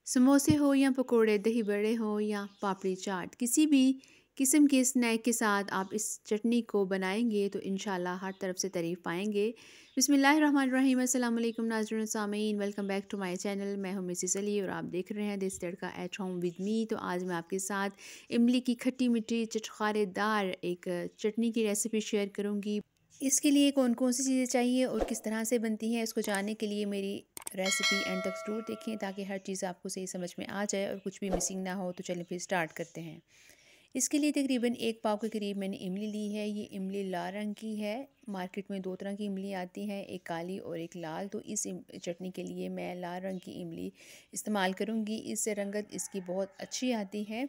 समोसे हो या पकोड़े, दही बड़े हो या पापड़ी चाट, किसी भी किस्म के स्नैक के साथ आप इस चटनी को बनाएंगे तो इंशाल्लाह हर तरफ से तारीफ़ पाएंगे। बिस्मिल्लाहिर्रहमानिर्रहीम, अस्सलाम वालेकुम नाज़रीन सामीन, welcome back to my channel. मैं हूं मिसेस अली और आप देख रहे हैं देसी तड़का एट होम विद मी। तो आज मैं आपके साथ इमली की खट्टी मीठी चटखारेदार एक चटनी की रेसिपी शेयर करूंगी। इसके लिए कौन कौन सी चीज़ें चाहिए और किस तरह से बनती हैं, इसको जानने के लिए मेरी रेसिपी एंड तक ज़रूर देखें ताकि हर चीज़ आपको सही समझ में आ जाए और कुछ भी मिसिंग ना हो। तो चलिए फिर स्टार्ट करते हैं। इसके लिए तकरीबन 1 पाव के करीब मैंने इमली ली है। ये इमली लाल रंग की है। मार्केट में 2 तरह की इमली आती हैं, एक काली और एक लाल। तो इस चटनी के लिए मैं लाल रंग की इमली इस्तेमाल करूँगी। इससे रंगत इसकी बहुत अच्छी आती है।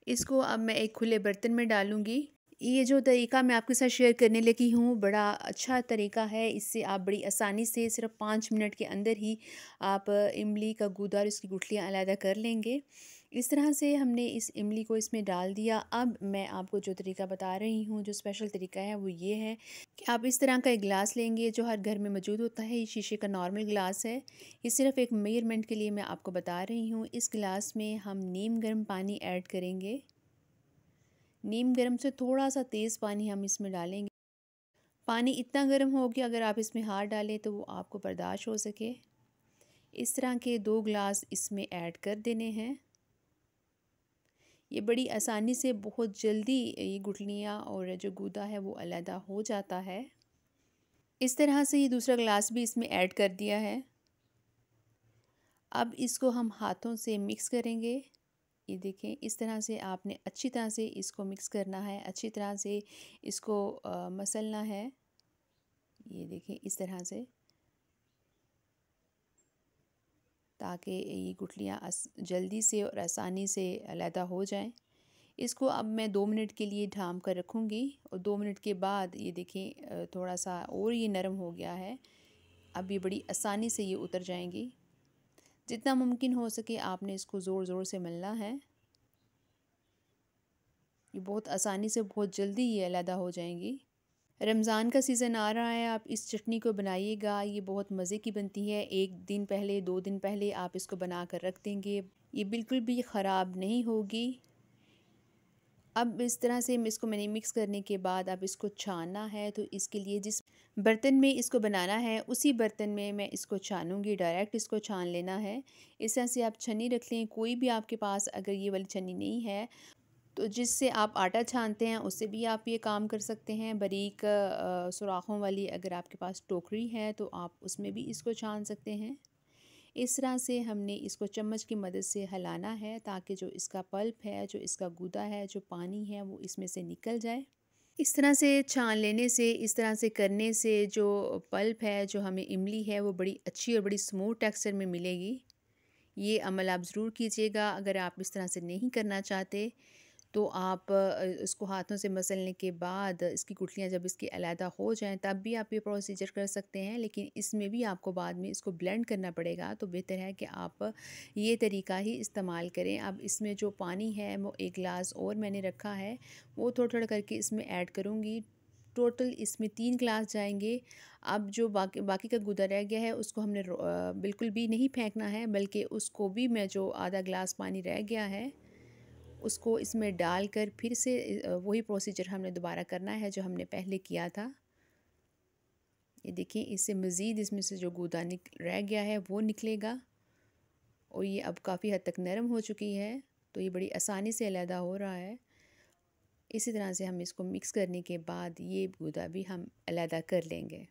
इसको अब मैं एक खुले बर्तन में डालूँगी। ये जो तरीका मैं आपके साथ शेयर करने लगी हूँ बड़ा अच्छा तरीका है। इससे आप बड़ी आसानी से सिर्फ 5 मिनट के अंदर ही आप इमली का गूदा और इसकी गुठलियाँ अलग कर लेंगे। इस तरह से हमने इस इमली को इसमें डाल दिया। अब मैं आपको जो तरीका बता रही हूँ, जो स्पेशल तरीका है, वो ये है कि आप इस तरह का एक गिलास लेंगे जो हर घर में मौजूद होता है। ये शीशे का नॉर्मल गिलास है। ये सिर्फ एक मेजरमेंट के लिए मैं आपको बता रही हूँ। इस गिलास में हम नीम गर्म पानी ऐड करेंगे। नीम गर्म से थोड़ा सा तेज़ पानी हम इसमें डालेंगे। पानी इतना गर्म हो कि अगर आप इसमें हाथ डालें तो वो आपको बर्दाश्त हो सके। इस तरह के 2 गिलास इसमें ऐड कर देने हैं। ये बड़ी आसानी से बहुत जल्दी ये गुठलियाँ और जो गूदा है वो अलहदा हो जाता है। इस तरह से ये दूसरा गिलास भी इसमें ऐड कर दिया है। अब इसको हम हाथों से मिक्स करेंगे। ये देखें, इस तरह से आपने अच्छी तरह से इसको मिक्स करना है, अच्छी तरह से इसको मसलना है। ये देखें इस तरह से, ताकि ये गुठलियाँ जल्दी से और आसानी से अलहदा हो जाएं। इसको अब मैं 2 मिनट के लिए ढाँप कर रखूँगी और 2 मिनट के बाद ये देखें थोड़ा सा और ये नरम हो गया है। अब ये बड़ी आसानी से ये उतर जाएंगी। जितना मुमकिन हो सके आपने इसको ज़ोर ज़ोर से मलना है। ये बहुत आसानी से बहुत जल्दी ये अलहदा हो जाएंगी। रमज़ान का सीज़न आ रहा है, आप इस चटनी को बनाइएगा। ये बहुत मज़े की बनती है। 1 दिन पहले 2 दिन पहले आप इसको बना कर रख देंगे, ये बिल्कुल भी ख़राब नहीं होगी। अब इस तरह से इसको मैंने मिक्स करने के बाद अब इसको छानना है। तो इसके लिए जिस बर्तन में इसको बनाना है उसी बर्तन में मैं इसको छानूंगी। डायरेक्ट इसको छान लेना है। इस तरह से आप छन्नी रख लें। कोई भी आपके पास अगर ये वाली छन्नी नहीं है तो जिससे आप आटा छानते हैं उससे भी आप ये काम कर सकते हैं। बारीक सुराखों वाली अगर आपके पास टोकरी है तो आप उसमें भी इसको छान सकते हैं। इस तरह से हमने इसको चम्मच की मदद से हिलाना है ताकि जो इसका पल्प है, जो इसका गूदा है, जो पानी है, वो इसमें से निकल जाए। इस तरह से छान लेने से, इस तरह से करने से जो पल्प है, जो हमें इमली है, वो बड़ी अच्छी और बड़ी स्मूथ टेक्सचर में मिलेगी। ये अमल आप ज़रूर कीजिएगा। अगर आप इस तरह से नहीं करना चाहते तो आप इसको हाथों से मसलने के बाद इसकी गुठलियाँ जब इसकी अलहदा हो जाएं तब भी आप ये प्रोसीजर कर सकते हैं। लेकिन इसमें भी आपको बाद में इसको ब्लेंड करना पड़ेगा, तो बेहतर है कि आप ये तरीका ही इस्तेमाल करें। अब इसमें जो पानी है वो 1 गिलास और मैंने रखा है, वो थोड़ा थोड़ा करके इसमें ऐड करूँगी। टोटल इसमें 3 गिलास जाएंगे। अब जो बाकी बाकी का गुदा रह गया है उसको हमने बिल्कुल भी नहीं फेंकना है, बल्कि उसको भी मैं जो आधा गिलास पानी रह गया है उसको इसमें डालकर फिर से वही प्रोसीजर हमने दोबारा करना है जो हमने पहले किया था। ये देखिए, इससे मज़ीद इसमें से जो गूदा रह गया है वो निकलेगा और ये अब काफ़ी हद तक नरम हो चुकी है। तो ये बड़ी आसानी से अलहदा हो रहा है। इसी तरह से हम इसको मिक्स करने के बाद ये गूदा भी हम अलहदा कर लेंगे।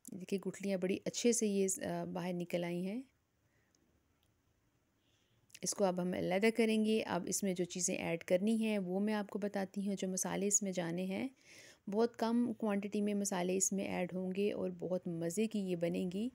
देखिए, गुठलियाँ बड़ी अच्छे से ये बाहर निकल आई हैं। इसको अब हम अलग करेंगे। अब इसमें जो चीज़ें ऐड करनी हैं वो मैं आपको बताती हूँ। जो मसाले इसमें जाने हैं, बहुत कम क्वांटिटी में मसाले इसमें ऐड होंगे और बहुत मज़े की ये बनेगी।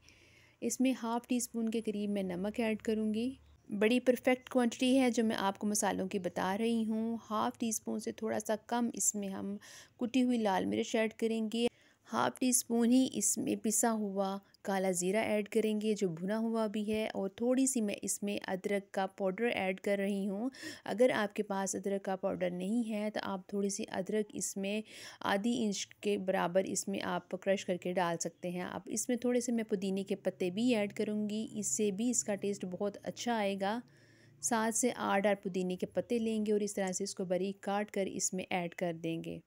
इसमें हाफ़ टी स्पून के करीब मैं नमक ऐड करूँगी। बड़ी परफेक्ट क्वांटिटी है जो मैं आपको मसालों की बता रही हूँ। हाफ़ टी स्पून से थोड़ा सा कम इसमें हम कुटी हुई लाल मिर्च ऐड करेंगे। हाफ़ टी स्पून ही इसमें पिसा हुआ काला ज़ीरा ऐड करेंगे जो भुना हुआ भी है, और थोड़ी सी मैं इसमें अदरक का पाउडर ऐड कर रही हूँ। अगर आपके पास अदरक का पाउडर नहीं है तो आप थोड़ी सी अदरक इसमें आधी इंच के बराबर इसमें आप क्रश करके डाल सकते हैं। अब इसमें थोड़े से मैं पुदीने के पत्ते भी ऐड करूँगी, इससे भी इसका टेस्ट बहुत अच्छा आएगा। 7 से 8 पुदीने के पत्ते लेंगे और इस तरह से इसको बारीक काट कर इसमें ऐड कर देंगे।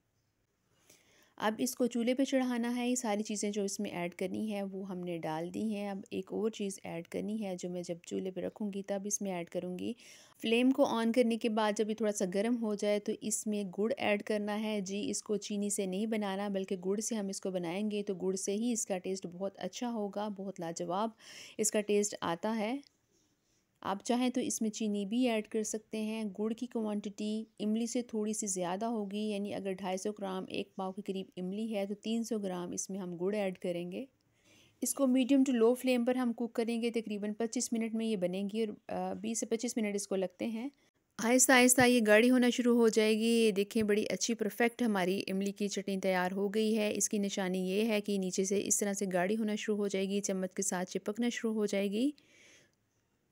अब इसको चूल्हे पे चढ़ाना है। ये सारी चीज़ें जो इसमें ऐड करनी है वो हमने डाल दी हैं। अब एक और चीज़ ऐड करनी है जो मैं जब चूल्हे पे रखूँगी तब इसमें ऐड करूँगी। फ्लेम को ऑन करने के बाद जब ये थोड़ा सा गर्म हो जाए तो इसमें गुड़ ऐड करना है। जी, इसको चीनी से नहीं बनाना बल्कि गुड़ से हम इसको बनाएंगे, तो गुड़ से ही इसका टेस्ट बहुत अच्छा होगा, बहुत लाजवाब इसका टेस्ट आता है। आप चाहें तो इसमें चीनी भी ऐड कर सकते हैं। गुड़ की क्वांटिटी इमली से थोड़ी सी ज़्यादा होगी, यानी अगर 250 ग्राम एक पाव के करीब इमली है तो 300 ग्राम इसमें हम गुड़ ऐड करेंगे। इसको मीडियम टू लो फ्लेम पर हम कुक करेंगे। तकरीबन 25 मिनट में ये बनेंगी और 20 से 25 मिनट इसको लगते हैं। आहिस्ता आहिस्ता ये गाढ़ी होना शुरू हो जाएगी। ये देखें, बड़ी अच्छी परफेक्ट हमारी इमली की चटनी तैयार हो गई है। इसकी निशानी ये है कि नीचे से इस तरह से गाढ़ी होना शुरू हो जाएगी, चम्मच के साथ चिपकना शुरू हो जाएगी।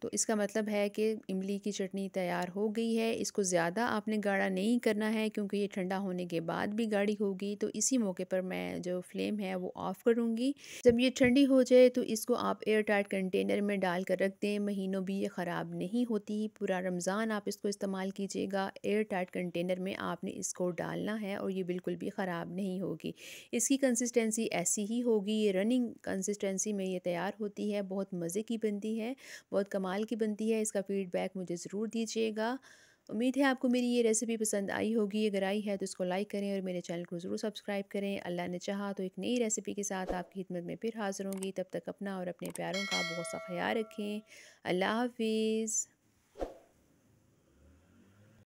तो इसका मतलब है कि इमली की चटनी तैयार हो गई है। इसको ज़्यादा आपने गाढ़ा नहीं करना है क्योंकि ये ठंडा होने के बाद भी गाढ़ी होगी। तो इसी मौके पर मैं जो फ्लेम है वो ऑफ़ करूँगी। जब ये ठंडी हो जाए तो इसको आप एयर टाइट कंटेनर में डाल कर रख दें। महीनों भी ये ख़राब नहीं होती। पूरा रमज़ान आप इसको इस्तेमाल कीजिएगा। एयर टाइट कंटेनर में आपने इसको डालना है और ये बिल्कुल भी ख़राब नहीं होगी। इसकी कंसिस्टेंसी ऐसी ही होगी। ये रनिंग कंसिस्टेंसी में ये तैयार होती है। बहुत मज़े की बनती है, बहुत कमाल की बनती है। इसका फ़ीडबैक मुझे ज़रूर दीजिएगा। उम्मीद है आपको मेरी ये रेसिपी पसंद आई होगी। अगर आई है तो इसको लाइक करें और मेरे चैनल को ज़रूर सब्सक्राइब करें। अल्लाह ने चाहा तो एक नई रेसिपी के साथ आपकी खिदमत में फिर हाज़िर होंगी। तब तक अपना और अपने प्यारों का बहुत सा ख्याल रखें। अल्लाह हाफ़िज़।